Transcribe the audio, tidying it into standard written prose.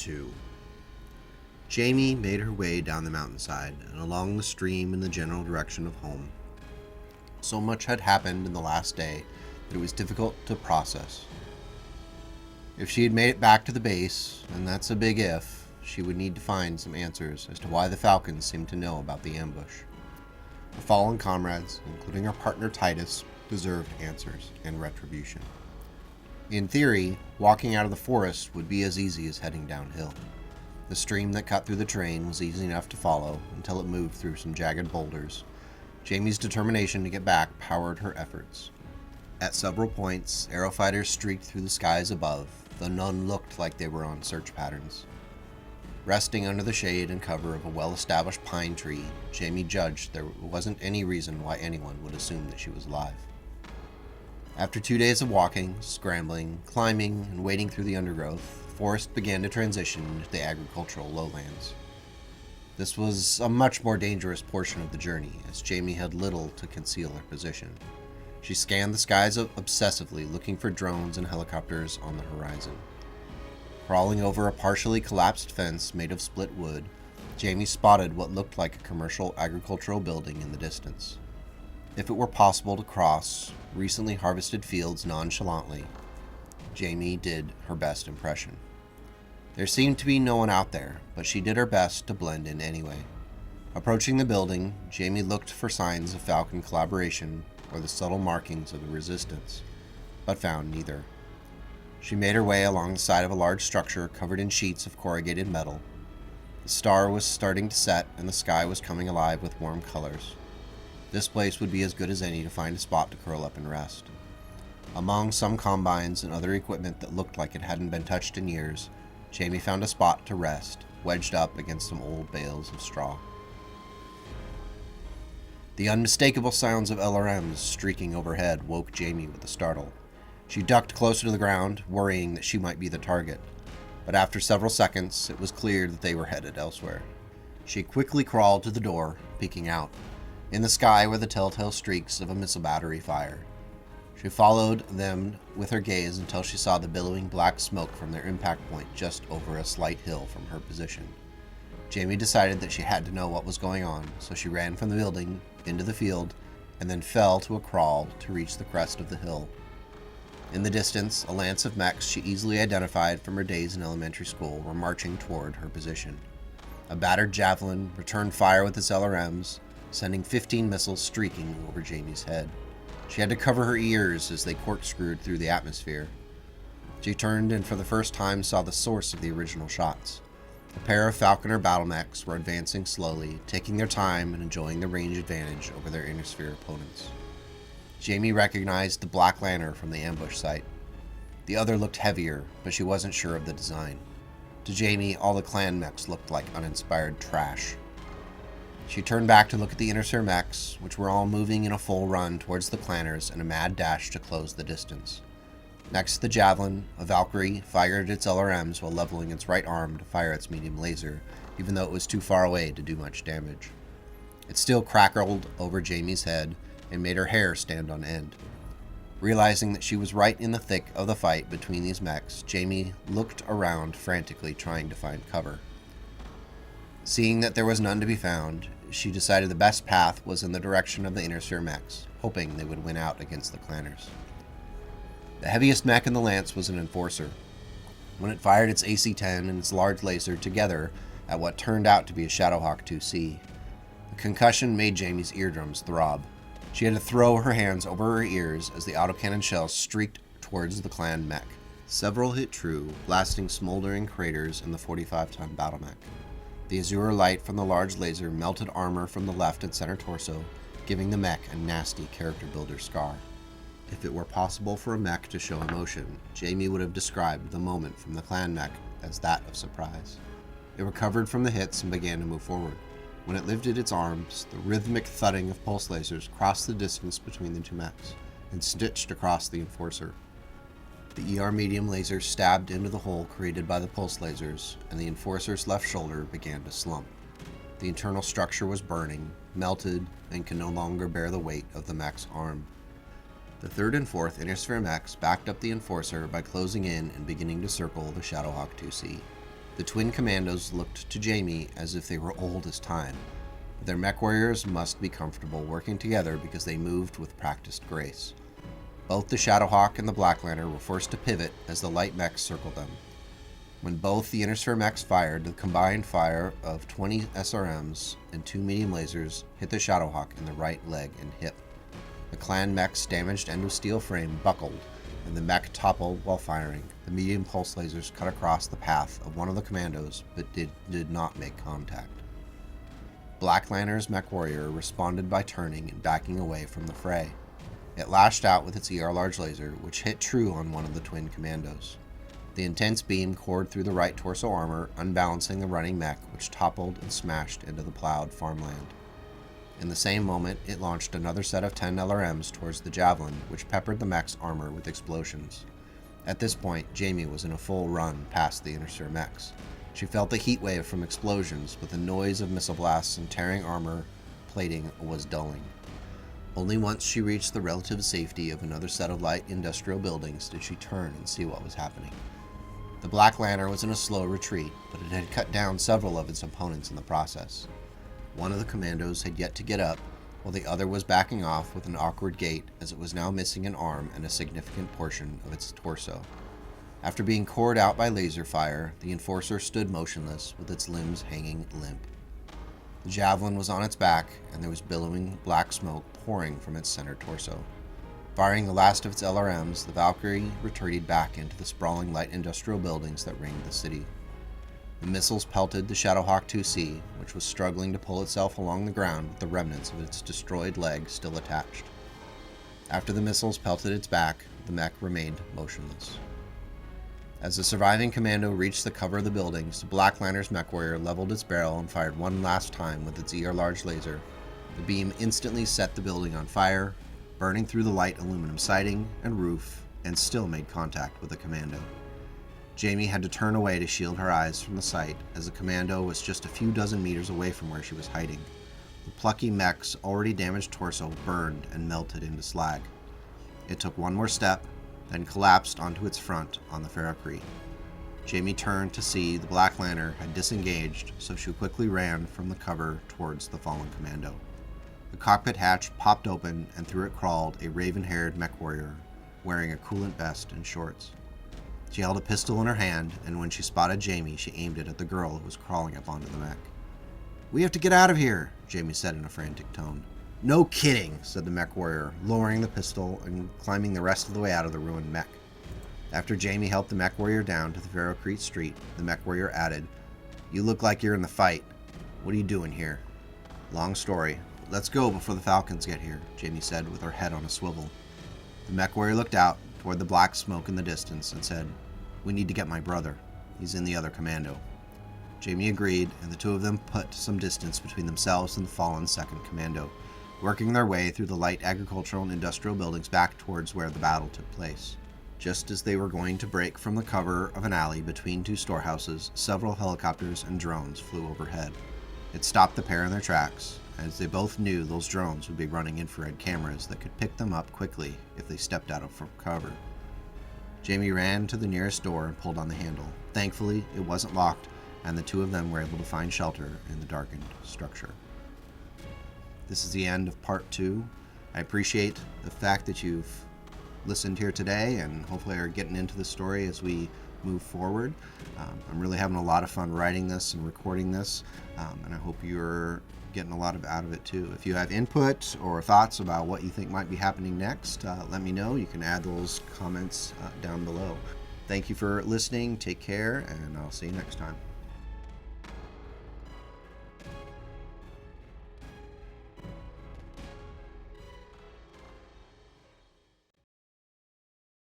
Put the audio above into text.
2. Jamie made her way down the mountainside and along the stream in the general direction of home. So much had happened in the last day that it was difficult to process. If she had made it back to the base, and that's a big if, she would need to find some answers as to why the Falcons seemed to know about the ambush. Her fallen comrades, including her partner Titus, deserved answers and retribution. In theory, walking out of the forest would be as easy as heading downhill. The stream that cut through the terrain was easy enough to follow until it moved through some jagged boulders. Jamie's determination to get back powered her efforts. At several points, arrow fighters streaked through the skies above, though none looked like they were on search patterns. Resting under the shade and cover of a well-established pine tree, Jamie judged there wasn't any reason why anyone would assume that she was alive. After 2 days of walking, scrambling, climbing, and wading through the undergrowth, the forest began to transition into the agricultural lowlands. This was a much more dangerous portion of the journey, as Jamie had little to conceal her position. She scanned the skies obsessively, looking for drones and helicopters on the horizon. Crawling over a partially collapsed fence made of split wood, Jamie spotted what looked like a commercial agricultural building in the distance. If it were possible to cross recently harvested fields nonchalantly, Jamie did her best impression. There seemed to be no one out there, but she did her best to blend in anyway. Approaching the building, Jamie looked for signs of Falcon collaboration or the subtle markings of the resistance, but found neither. She made her way along the side of a large structure covered in sheets of corrugated metal. The star was starting to set and the sky was coming alive with warm colors. This place would be as good as any to find a spot to curl up and rest. Among some combines and other equipment that looked like it hadn't been touched in years, Jamie found a spot to rest, wedged up against some old bales of straw. The unmistakable sounds of LRMs streaking overhead woke Jamie with a startle. She ducked closer to the ground, worrying that she might be the target. But after several seconds, it was clear that they were headed elsewhere. She quickly crawled to the door, peeking out. In the sky were the telltale streaks of a missile battery fire. She followed them with her gaze until she saw the billowing black smoke from their impact point just over a slight hill from her position. Jamie decided that she had to know what was going on, so she ran from the building into the field and then fell to a crawl to reach the crest of the hill. In the distance, a lance of mechs she easily identified from her days in elementary school were marching toward her position. A battered javelin returned fire with its LRMs, sending 15 missiles streaking over Jamie's head. She had to cover her ears as they corkscrewed through the atmosphere. She turned and for the first time saw the source of the original shots. A pair of Falconer battle mechs were advancing slowly, taking their time and enjoying the range advantage over their inner sphere opponents. Jamie recognized the Black Lantern from the ambush site. The other looked heavier, but she wasn't sure of the design. To Jamie, all the clan mechs looked like uninspired trash. She turned back to look at the inner sphere mechs, which were all moving in a full run towards the planners in a mad dash to close the distance. Next to the javelin, a Valkyrie fired its LRMs while leveling its right arm to fire its medium laser, even though it was too far away to do much damage. It still crackled over Jamie's head and made her hair stand on end. Realizing that she was right in the thick of the fight between these mechs, Jamie looked around frantically trying to find cover. Seeing that there was none to be found, she decided the best path was in the direction of the inner sphere mechs, hoping they would win out against the clanners. The heaviest mech in the lance was an Enforcer. When it fired its AC-10 and its large laser together at what turned out to be a Shadowhawk 2C, the concussion made Jamie's eardrums throb. She had to throw her hands over her ears as the autocannon shells streaked towards the clan mech. Several hit true, blasting smoldering craters in the 45-ton battle mech. The azure light from the large laser melted armor from the left and center torso, giving the mech a nasty character builder scar. If it were possible for a mech to show emotion, Jamie would have described the moment from the clan mech as that of surprise. It recovered from the hits and began to move forward. When it lifted its arms, the rhythmic thudding of pulse lasers crossed the distance between the two mechs and stitched across the Enforcer. The ER medium laser stabbed into the hole created by the pulse lasers, and the Enforcer's left shoulder began to slump. The internal structure was burning, melted, and could no longer bear the weight of the mech's arm. The third and fourth Inner Sphere mechs backed up the Enforcer by closing in and beginning to circle the Shadowhawk 2C. The twin commandos looked to Jamie as if they were old as time. But their mech warriors must be comfortable working together because they moved with practiced grace. Both the Shadowhawk and the Black Lantern were forced to pivot as the light mechs circled them. When both the Intersphere mechs fired, the combined fire of 20 SRMs and 2 medium lasers hit the Shadowhawk in the right leg and hip. The clan mech's damaged endosteel frame buckled, and the mech toppled while firing. The medium pulse lasers cut across the path of one of the commandos, but did not make contact. Black Lantern's mech warrior responded by turning and backing away from the fray. It lashed out with its large laser, which hit true on one of the twin commandos. The intense beam cored through the right torso armor, unbalancing the running mech, which toppled and smashed into the plowed farmland. In the same moment, it launched another set of 10 LRMs towards the Javelin, which peppered the mech's armor with explosions. At this point, Jamie was in a full run past the Intersphere mechs. She felt the heat wave from explosions, but the noise of missile blasts and tearing armor plating was dulling. Only once she reached the relative safety of another set of light industrial buildings did she turn and see what was happening. The Black Lantern was in a slow retreat, but it had cut down several of its opponents in the process. One of the commandos had yet to get up, while the other was backing off with an awkward gait as it was now missing an arm and a significant portion of its torso. After being cored out by laser fire, the Enforcer stood motionless with its limbs hanging limp. The Javelin was on its back, and there was billowing black smoke pouring from its center torso. Firing the last of its LRMs, the Valkyrie retreated back into the sprawling light industrial buildings that ringed the city. The missiles pelted the Shadowhawk 2C, which was struggling to pull itself along the ground with the remnants of its destroyed leg still attached. After the missiles pelted its back, the mech remained motionless. As the surviving commando reached the cover of the buildings, the Black Lantern's mech warrior leveled its barrel and fired one last time with its large laser. The beam instantly set the building on fire, burning through the light aluminum siding and roof, and still made contact with the commando. Jamie had to turn away to shield her eyes from the sight, as the commando was just a few dozen meters away from where she was hiding. The plucky mech's already damaged torso burned and melted into slag. It took one more step, then collapsed onto its front on the ferrocrete. Jamie turned to see the Black Lantern had disengaged, so she quickly ran from the cover towards the fallen commando. The cockpit hatch popped open, and through it crawled a raven-haired mech warrior, wearing a coolant vest and shorts. She held a pistol in her hand, and when she spotted Jamie, she aimed it at the girl who was crawling up onto the mech. "We have to get out of here," Jamie said in a frantic tone. "No kidding," said the mech warrior, lowering the pistol and climbing the rest of the way out of the ruined mech. After Jamie helped the mech warrior down to the ferrocrete street, the mech warrior added, "You look like you're in the fight. What are you doing here?" "Long story. Let's go before the Falcons get here," Jamie said with her head on a swivel. The mech warrior looked out toward the black smoke in the distance and said, "We need to get my brother. He's in the other commando." Jamie agreed, and the two of them put some distance between themselves and the fallen second commando, working their way through the light agricultural and industrial buildings back towards where the battle took place. Just as they were going to break from the cover of an alley between two storehouses, several helicopters and drones flew overhead. It stopped the pair in their tracks, as they both knew those drones would be running infrared cameras that could pick them up quickly if they stepped out of cover. Jamie ran to the nearest door and pulled on the handle. Thankfully, it wasn't locked, and the two of them were able to find shelter in the darkened structure. This is the end of part 2. I appreciate the fact that you've listened here today, and hopefully are getting into the story as we move forward. I'm really having a lot of fun writing this and recording this, and I hope you're getting a lot out of it too. If you have input or thoughts about what you think might be happening next, let me know. You can add those comments down below. Thank you for listening. Take care, and I'll see you next time.